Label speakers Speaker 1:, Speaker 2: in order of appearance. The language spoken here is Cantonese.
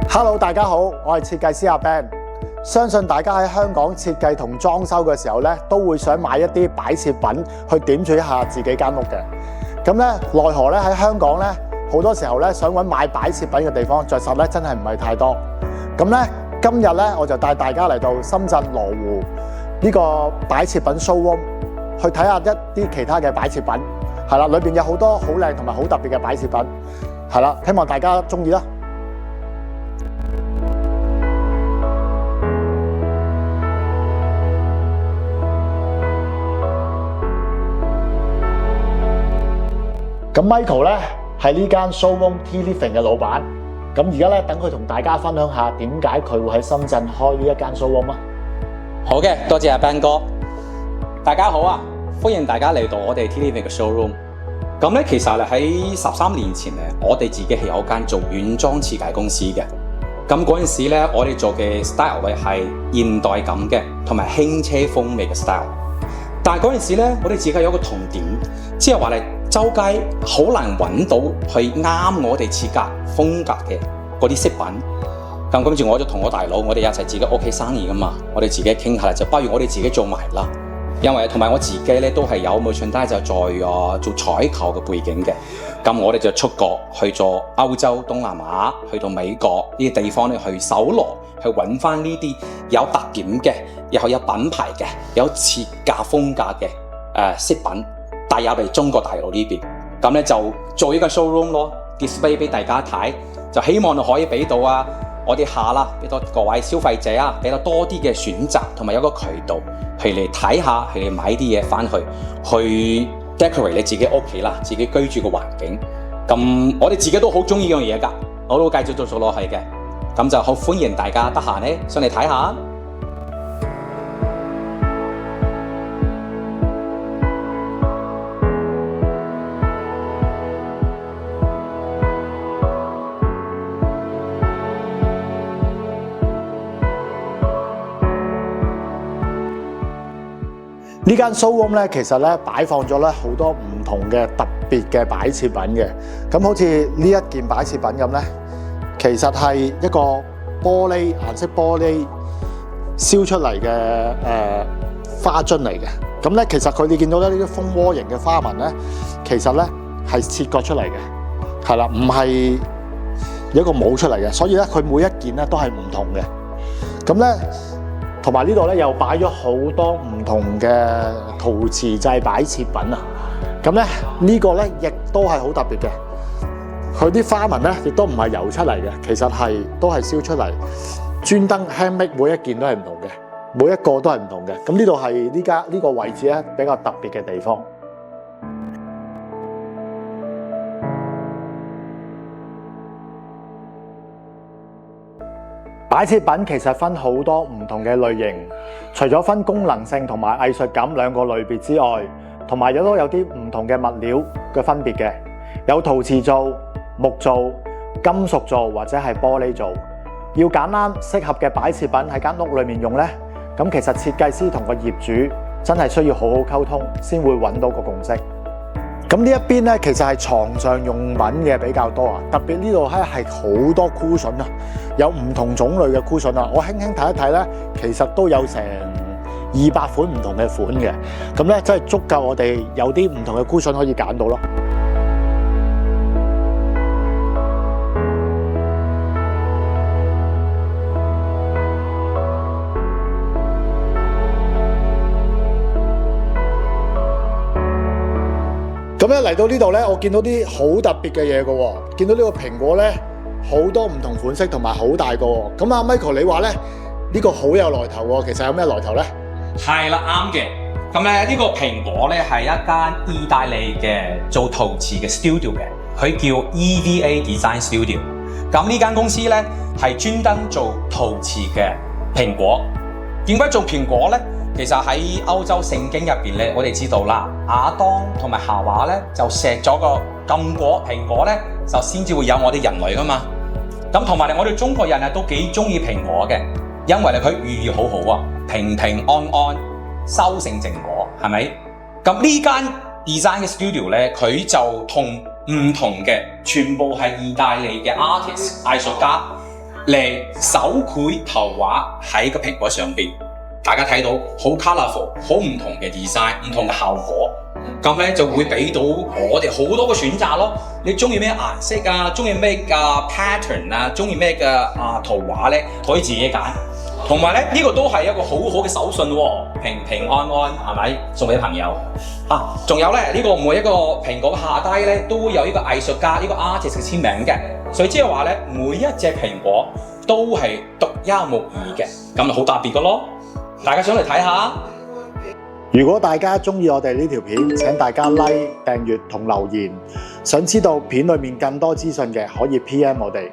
Speaker 1: Hello， 大家好，我係設計師阿 Ben。相信大家喺香港設計同裝修嘅時候咧，都會想買一啲擺設品去點綴一下自己間屋嘅。咁咧，奈何咧喺香港咧，好多時候咧想揾買擺設品嘅地方，着實咧真係唔係太多。咁咧，今日咧我就帶大家嚟到深圳羅湖呢個擺設品 showroom， 去睇下一啲其他嘅擺設品。係啦，裏邊有好多好靚同埋好特別嘅擺設品。係啦，希望大家中意啦。咁 Michael 咧係呢間 showroom T Living 嘅老闆，咁而家咧等佢同大家分享下點解佢會喺深圳開呢一間 showroom 啊。
Speaker 2: 好嘅，多謝阿 Ben 哥。大家好啊，歡迎大家嚟到我哋 T Living 嘅 showroom。咁咧，其實咧喺13年前咧，我哋自己係有間做軟裝設計公司嘅。咁嗰陣時咧，我哋做嘅 style 咧係現代感嘅，同埋輕奢風味嘅 style。但係嗰陣時咧，我哋自己有個痛點，即係話咧，周街好難揾到去啱我哋設計風格嘅嗰啲飾品。咁跟住我就同我大佬，我哋一齊自己屋企生意噶嘛，我哋自己傾下就不如我哋自己做埋啦。因為同埋我自己咧都係有merchandise就在做採購嘅背景嘅，咁我哋就出國去做歐洲、東南亞，去到美國呢啲地方咧去搜羅，去揾翻呢啲有特點嘅，又有品牌嘅，有設計風格嘅飾品帶入嚟中國大陸呢邊，咁咧就做一個 showroom 咯 ，display 俾大家睇，就希望可以俾到我哋下啦，俾到各位消費者俾到多啲嘅選擇，同埋有個渠道去嚟睇下，去嚟買啲嘢翻去 decorate 你自己屋企啦，自己居住嘅環境。咁我哋自己都好中意呢樣嘢㗎，我都繼續做落去嘅。咁就好歡迎大家得閒咧上嚟睇下。
Speaker 1: 呢間 showroom 咧，其實咧擺放咗咧好多唔同嘅特別嘅擺設品嘅。咁好似呢一件擺設品咁咧，其實係一個玻璃顏色玻璃燒出嚟嘅花樽嚟嘅。咁咧其實佢哋見到咧呢啲蜂窩形嘅花紋咧，其實咧係切割出嚟嘅，係啦，唔係一個模出嚟嘅。所以咧佢每一件咧都係唔同嘅。咁咧。同埋呢度咧又擺咗好多唔同嘅陶瓷製擺設品啊！咁咧呢個咧亦都係好特別嘅，佢啲花紋咧亦都唔係油出嚟嘅，其實都係燒出嚟，專登 handmade， 每一件都係唔同嘅，每一個都係唔同嘅。咁呢度係呢個位置咧比較特別嘅地方。擺設品其實分好多唔同嘅類型，除咗分功能性同埋藝術感兩個類別之外，同埋都有啲唔同嘅物料嘅分別嘅，有陶瓷做、木做、金屬做或者係玻璃做。要揀啱適合嘅擺設品喺間屋裏面用呢，咁其實設計師同個業主真係需要好好溝通，先會揾到個共識。咁呢一邊咧，其實係床上用品嘅比較多啊，特別呢度咧係好多 cushion 啊，有唔同種類嘅 cushion啊。我輕輕睇一睇咧，其實都有成200款唔同嘅款嘅，咁咧真係足夠我哋有啲唔同嘅 cushion可以揀到咯。咁咧嚟到呢度咧，我見到啲好特別嘅嘢嘅喎，見到呢個蘋果咧好多唔同款式同埋好大個喎。咁啊 Michael， 你話咧呢個好有來頭喎，其實有咩來頭咧？
Speaker 2: 係啦，啱嘅。咁咧呢個蘋果咧係一間意大利嘅做陶瓷嘅 studio 嘅，佢叫 EVA Design Studio。咁呢間公司咧係專登做陶瓷嘅蘋果。點解做蘋果咧？其實喺歐洲聖經入邊咧，我哋知道啦，亞當同埋夏娃咧就食咗個禁果蘋果咧，就先至會有我哋人類噶嘛。咁同埋我哋中國人都幾中意蘋果嘅，因為咧佢寓意好好啊，平平安安收成正果，係咪？咁呢間 design 嘅 studio 咧，佢就同唔同嘅，全部係意大利嘅 artist 藝術家嚟手繪圖畫喺個蘋果上邊。大家睇到好 colourful， 好唔同嘅 design， 唔同嘅效果，咁咧就會俾到我哋好多個選擇咯。你中意咩顏色啊？中意咩嘅 pattern 啊？中意咩嘅圖畫咧？可以自己揀。同埋咧，呢個都係一個好好嘅手信喎，平平安安係咪？送俾朋友啊！仲有咧，呢個每一個蘋果下低咧都會有呢個藝術家呢個 artist 嘅簽名嘅，所以即係話咧，每一隻蘋果都係獨一無二嘅，咁就好特別嘅咯。大家想嚟睇下？
Speaker 1: 如果大家中意我哋呢條片，請大家 like、訂閱同留言。想知道片裏面更多資訊嘅，可以 PM 我哋。